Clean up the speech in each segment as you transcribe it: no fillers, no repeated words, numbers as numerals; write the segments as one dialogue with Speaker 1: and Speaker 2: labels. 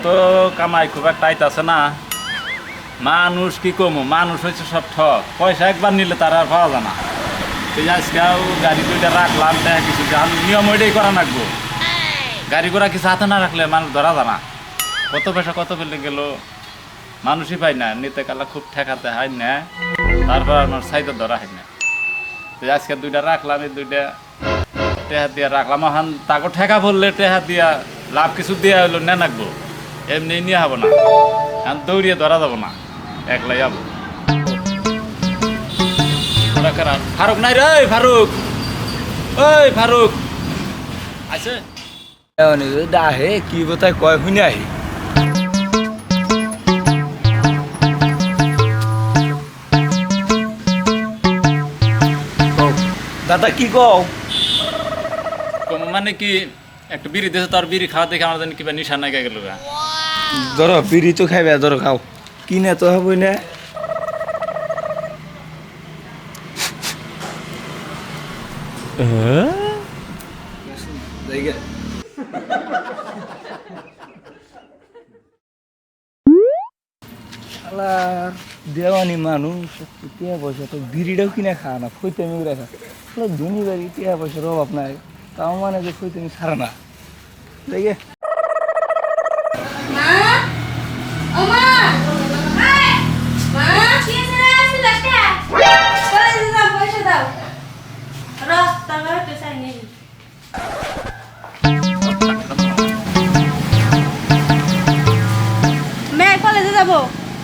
Speaker 1: তো কামাই খুব একটা আইতাছে না। মানুষ কি কমো, মানুষ হচ্ছে সব ঠক। পয়সা একবার নিলে তার আর পাওয়া যায় না। তুই আজকেও গাড়ি দুইটা রাখলাম, দেখা কিছু নিয়ম ওইটাই করা লাগবো। গাড়ি ঘোড়া কিছু হাতে না রাখলে মানুষ ধরা যায় না। কত পয়সা কত পেলে গেল মানুষই পাই না, নিতে কালা খুব ঠেকাতে হয় না, তারপর আমার সাইডে ধরা হয় না। তুই আজকে দুইটা রাখলাম, এই দুইটা টেহা দিয়া রাখলাম। এখন তাকে ঠেকা বললে টেহা দিয়া লাভ কিছু দিয়া হইলো না নাকবো, এমনি নিয়ে হবো না। এখন দৌড়িয়ে ধরা যাবো না, একলাই যাবো। ফারুক নাই রে, ফারুক, ওই ফারুক আছে
Speaker 2: ডাহে কি বোধহয় কয় শুনে আহি দাদা কি কও
Speaker 1: মানে কি একটু বিড়ি দিয়েছে, তোর বিড়ি খাওয়া দেখে আমার জানি কিবা নিশা নাইকা গেল।
Speaker 2: ধরো বিড়ি তো খাইবে, ধরো খাও কিনে তো হবই না। দেওয়ানি মানুষ টিয়া পয়সা তো বিড়িটাও কিনে খা না, ফইতেমি রাখা ধনী বাড়ি টিয়া পয়সার অভাব নাই, তাও মানে যে ফইতেমি ছাড়া না। দেখে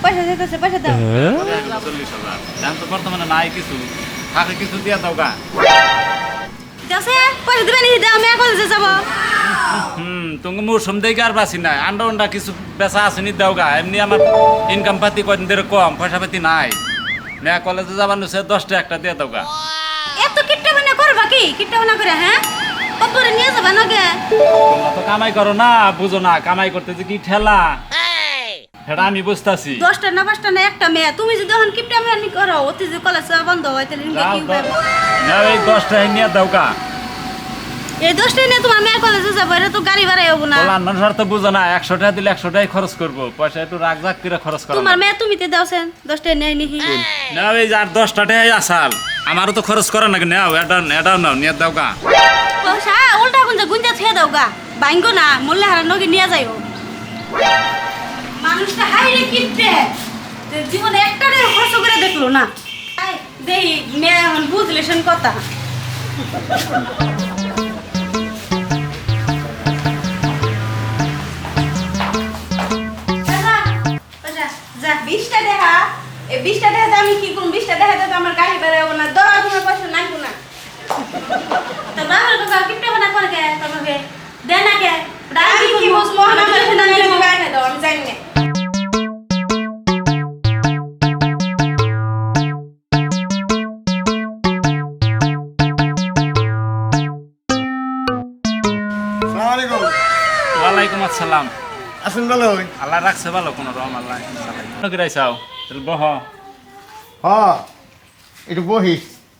Speaker 3: পয়সা দিতেছে, পয়সা দাও।
Speaker 1: 40,000 এখন তো বর্তমানে নাই কিছু, থাকে কিছু দিয়া দাও গা।
Speaker 3: যাচ্ছে পয়সা দিবে নি, দাও, মেয়ে কলেজে যাবো।
Speaker 1: তুমি মৌসুম দেখে আর বাসি নাই, আন্ডা আন্ডা কিছু বেচা আসেনি দাও গা। এমনি আমার ইনকাম পাতি কদিন ধরে কম, পয়সা পাতি নাই। মেয়া কলেজে যাবার নিচ্ছে 10টা একটা দিয়ে দাও গা।
Speaker 3: এত কিট্টা বানা করবা কি, কিট্টা বানা করে হ্যাঁ কতরে নিয়ে যাবা নাকি?
Speaker 1: তোমরা তো কামাই করো না, বুঝো না কামাই করতে যে কি ঠেলা, সেটা আমি বুঝতেছি।
Speaker 3: 10টা না 5টা না একটা মেয়ে, তুমি যদি এখন কিপটা মেয়ে করো, অতি যে কলেজ বন্ধ হয় তাহলে কি হবে?
Speaker 1: এই 10টা নিয়ে দাও গা।
Speaker 3: এই 10টা নিয়ে তোমার মেয়ে কলেজে যাবো, এটা তো গাড়ি ভাড়াই হবো না।
Speaker 1: বলার মানুষ তো বুঝো না, 100 টাকা দিলে 100 টাকাই খরচ করবো, পয়সা একটু রাগ রাগ করে খরচ করো।
Speaker 3: তোমার মেয়ে তুমি তে দাওছেন 10টা নেই নিহি
Speaker 1: না, এই যার 10টা টাকাই আসাল, আমারও তো খরচ করা নাকি। নাও এটা নাও, নিয়ে দাও গা।
Speaker 3: পয়সা উল্টা গুঞ্জা গুঞ্জা ছেড়ে দাও গা, বাইঙ্গো না মূল্যে হারা নগে নিয়ে যাইও। মানুষটা হাইরে কিপটে, জীবনে একটা খরচ করে দেখলো না। দেই মেয়ে এখন বুঝলে সেন কথা। যা 20টা দেখা, এই 20টা দেখা আমি কি করব? 20টা দেখা তো আমার গাড়ি বেরাবো না, দরা তোমার পয়সা নাই না। তো বাবার কথা কিপটে বানা করে গে তোমাকে দে না কে ডাকি কি বুঝবো না, পয়সা না নিলে গাড়ি না দাও, আমি জানি না।
Speaker 1: ওয়ালাইকুম আসসালাম।
Speaker 2: আসুন ভালো
Speaker 1: আল্লাহ রাখছে ভালো, কোনো রকম আল্লাহ। চাও তাহলে বহ
Speaker 2: একটু বহি,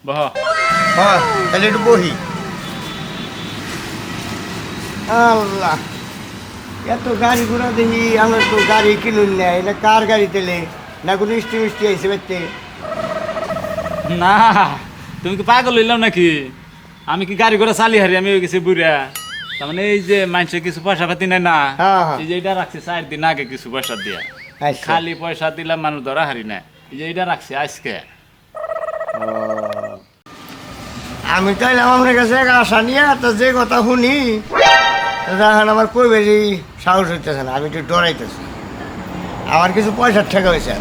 Speaker 1: বহ।
Speaker 2: তাহলে একটু বহি। আল্লাহ, এত গাড়ি ঘোড়া দেখি, আমরা তো গাড়ি কিনুন নেয় না, কার গাড়ি তেলে না কোনো মিষ্টি মিষ্টি আইসে বেতে।
Speaker 1: না তুমি কি পাগল হইলাম নাকি? আমি কি গাড়ি ঘোড়া চালি হারি? আমি হয়ে গেছি বুড়া। তার মানে এই যে মানুষের কিছু পয়সা পাতি নাই না, এই যে এটা রাখছি 4 দিন আগে কিছু পয়সা দিয়া, খালি পয়সা দিলাম মানুষ ধরা হারি না। এই যে এটা রাখছি আজকে।
Speaker 2: আমি চাইলাম আপনার কাছে আশা নিয়ে, তো যে কথা শুনি এখন আমার কই বেশি সাহস হইতেছে না, আমি একটু ডরাইতেছি। আমার কিছু পয়সার ঠেকা হয়েছে,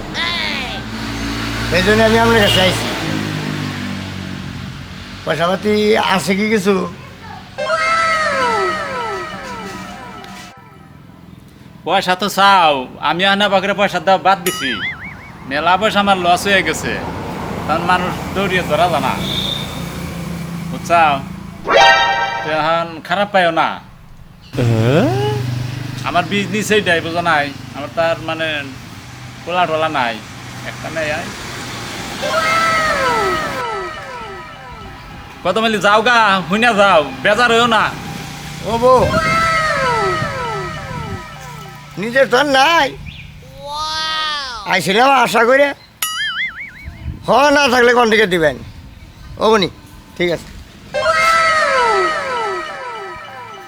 Speaker 2: সেই জন্য আমি আপনার কাছে আইছি। পয়সা পাতি আছে কি কিছু?
Speaker 1: পয়সা তো চাও, আমি আনা বাগরে পয়সা দেওয়া বাদ দিছি। মেলা পয়সা আমার লস হয়ে গেছে, কারণ মানুষ দৌড়িয়ে ধরা জানা, বুঝছাও? এখন খারাপ পাইও না, আমার বিজনেস এইটাই, বোঝা নাই? আমার তার মানে পোলা টোলা নাই, একটা নেই। কত মিলি যাও গা, শুনে যাও, বেজার হইও না।
Speaker 2: ও বউ, নিজের তো আর নাই আইছিলাম আশা করে না থাকলে কোন থেকে দিবেন অবনি ঠিক আছে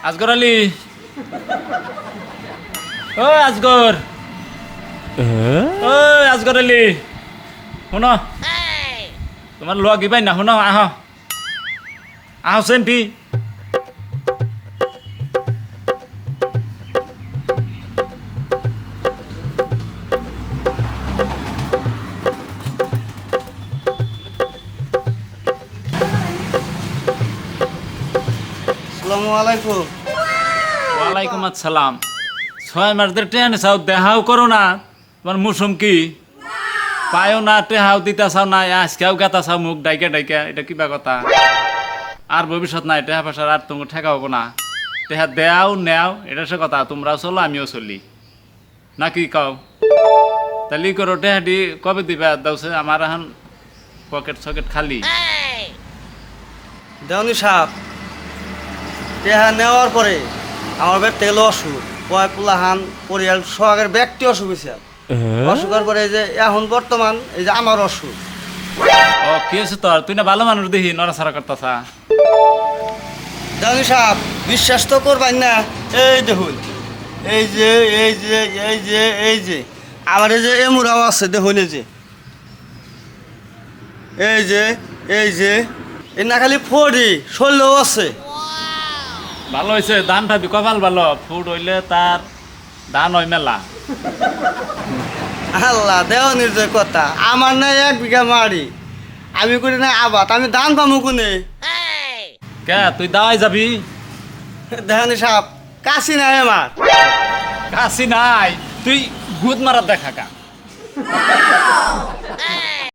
Speaker 1: আজগর আলী ও আজগর ও আজগর আলী শুনো তোমার লোয়া কি পাই না শুনো আহ আহ সেন্টি
Speaker 2: আসসালামু আলাইকুম
Speaker 1: ওয়ালাইকুম আসসালাম 6 মাসদের ট্রেনে চাও দেখাও করো না তোমার মুসুম কি পায়ও না টেহাও দিতে চাও না আজকেও গাতা চাও মুখ ডাইকা ডাইকা এটা কিবা কথা আর ভবিষ্যৎ নাই টেহা পয়সার আর তুমি ঠেকা হবো না টেহা দেও নেও এটা সে কথা তোমরাও চলো আমিও চলি না কি কও তাহলে করো টেহাটি কবে দিবা দাওছে আমার এখন পকেট সকেট খালি
Speaker 4: দেওনি সাপ টেহা নেওয়ার পরে আমার ব্যাগ তেল অসুখ কয় পোলাহান পরিয়াল সহাগের ব্যক্তি অসুখ হয়েছে অসুখের পরে এই যে এখন বর্তমান এই যে আমার অসুখ
Speaker 1: ও কি হয়েছে তোর তুই না ভালো মানুষ দেখি নড়াচড়া করতেছা
Speaker 4: দেওনি সাপ বিশ্বাস তো করবেন না এই দেখুন এই যে এই যে এই যে এই যে আমার এই যে এমুরাও আছে দেখুন এই যে এই না খালি ফড়ি শরীরও আছে
Speaker 1: ভালো হয়েছে ধান খাবি কপাল ভালো ফুড হইলে তার ধান হয় মেলা
Speaker 4: আল্লাহ দেওয়ানির যে কথা আমার না 1 বিঘা মারি আমি করি না আবাদ আমি ধান পামু কোনে
Speaker 1: কে তুই দাওয়াই যাবি
Speaker 4: দেওয়ানি সাপ কাশি নাই আমার
Speaker 1: কাশি নাই তুই গুদ মারার দেখা কা